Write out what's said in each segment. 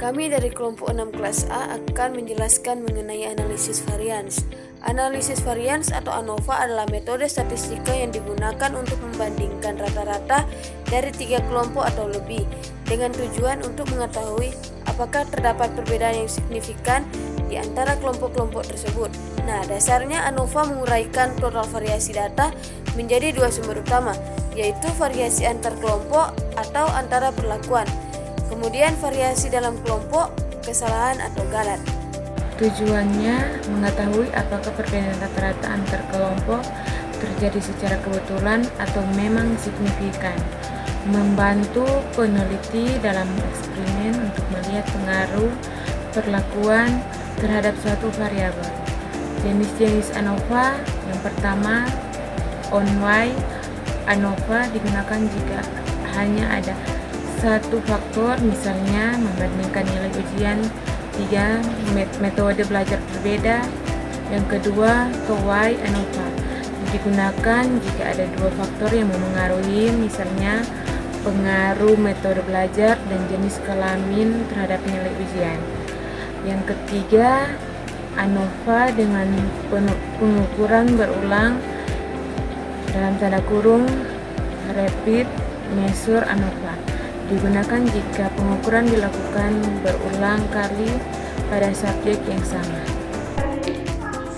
Kami dari kelompok 6 kelas A akan menjelaskan mengenai analisis varians. Analisis varians atau ANOVA adalah metode statistika yang digunakan untuk membandingkan rata-rata dari 3 kelompok atau lebih dengan tujuan untuk mengetahui apakah terdapat perbedaan yang signifikan di antara kelompok-kelompok tersebut. Nah, dasarnya ANOVA menguraikan total variasi data menjadi 2 sumber utama, yaitu variasi antar kelompok atau antara perlakuan. Kemudian variasi dalam kelompok, kesalahan atau galat. Tujuannya mengetahui apakah perbedaan rata-rata antar kelompok terjadi secara kebetulan atau memang signifikan. Membantu peneliti dalam eksperimen untuk melihat pengaruh perlakuan terhadap suatu variabel. Jenis-jenis ANOVA yang pertama, on-way. ANOVA digunakan jika hanya ada satu faktor, misalnya membandingkan nilai ujian 3 metode belajar berbeda. Yang kedua, two-way ANOVA digunakan jika ada 2 faktor yang memengaruhi, misalnya pengaruh metode belajar dan jenis kelamin terhadap nilai ujian. Yang ketiga, ANOVA dengan pengukuran berulang dalam tanda kurung repeat measure ANOVA digunakan jika pengukuran dilakukan berulang kali pada subjek yang sama.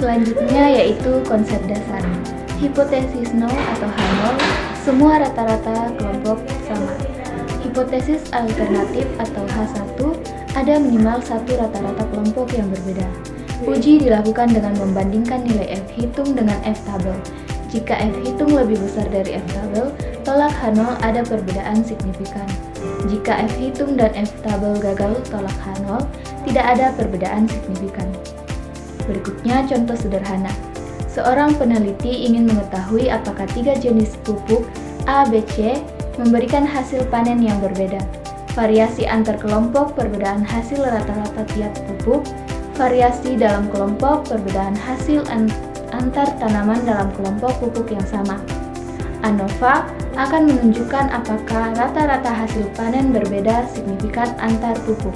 Selanjutnya yaitu konsep dasar. Hipotesis nol atau H0, semua rata-rata kelompok sama. Hipotesis alternatif atau H1, ada minimal satu rata-rata kelompok yang berbeda. Uji dilakukan dengan membandingkan nilai F hitung dengan F tabel. Jika F hitung lebih besar dari F tabel, tolak H0 ada perbedaan signifikan. Jika F hitung dan F tabel gagal tolak H0, tidak ada perbedaan signifikan. Berikutnya contoh sederhana. Seorang peneliti ingin mengetahui apakah 3 jenis pupuk A, B, C memberikan hasil panen yang berbeda. Variasi antar kelompok, perbedaan hasil rata-rata tiap pupuk. Variasi dalam kelompok, perbedaan hasil antar tanaman dalam kelompok pupuk yang sama. ANOVA akan menunjukkan apakah rata-rata hasil panen berbeda signifikan antar pupuk.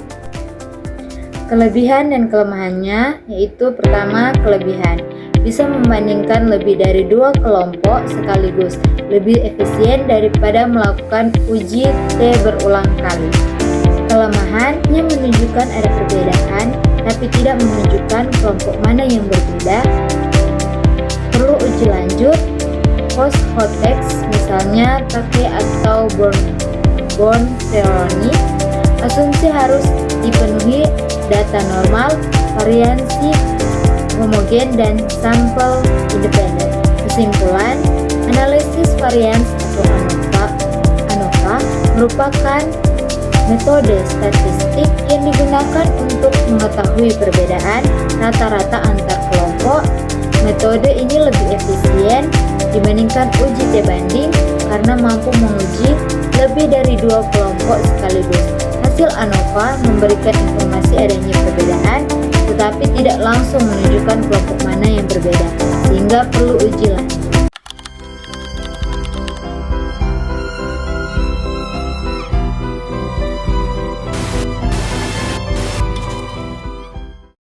Kelebihan dan kelemahannya yaitu pertama, kelebihan bisa membandingkan lebih dari 2 kelompok sekaligus, lebih efisien daripada melakukan uji T berulang kali. Kelemahannya menunjukkan ada perbedaan tapi tidak menunjukkan kelompok mana yang berbeda. Perlu uji lanjut, post-hoc text, misalnya pakai atau Born theory. Asumsi harus dipenuhi data normal, variasi homogen, dan sampel independen. Kesimpulan, analisis varians atau ANOVA merupakan metode statistik yang digunakan untuk mengetahui perbedaan rata-rata antar kelompok. Metode ini lebih efisien dibandingkan uji T banding karena mampu menguji lebih dari 2 kelompok sekaligus. Hasil ANOVA memberikan informasi adanya perbedaan, tetapi tidak langsung menunjukkan kelompok mana yang berbeda, sehingga perlu uji lanjut.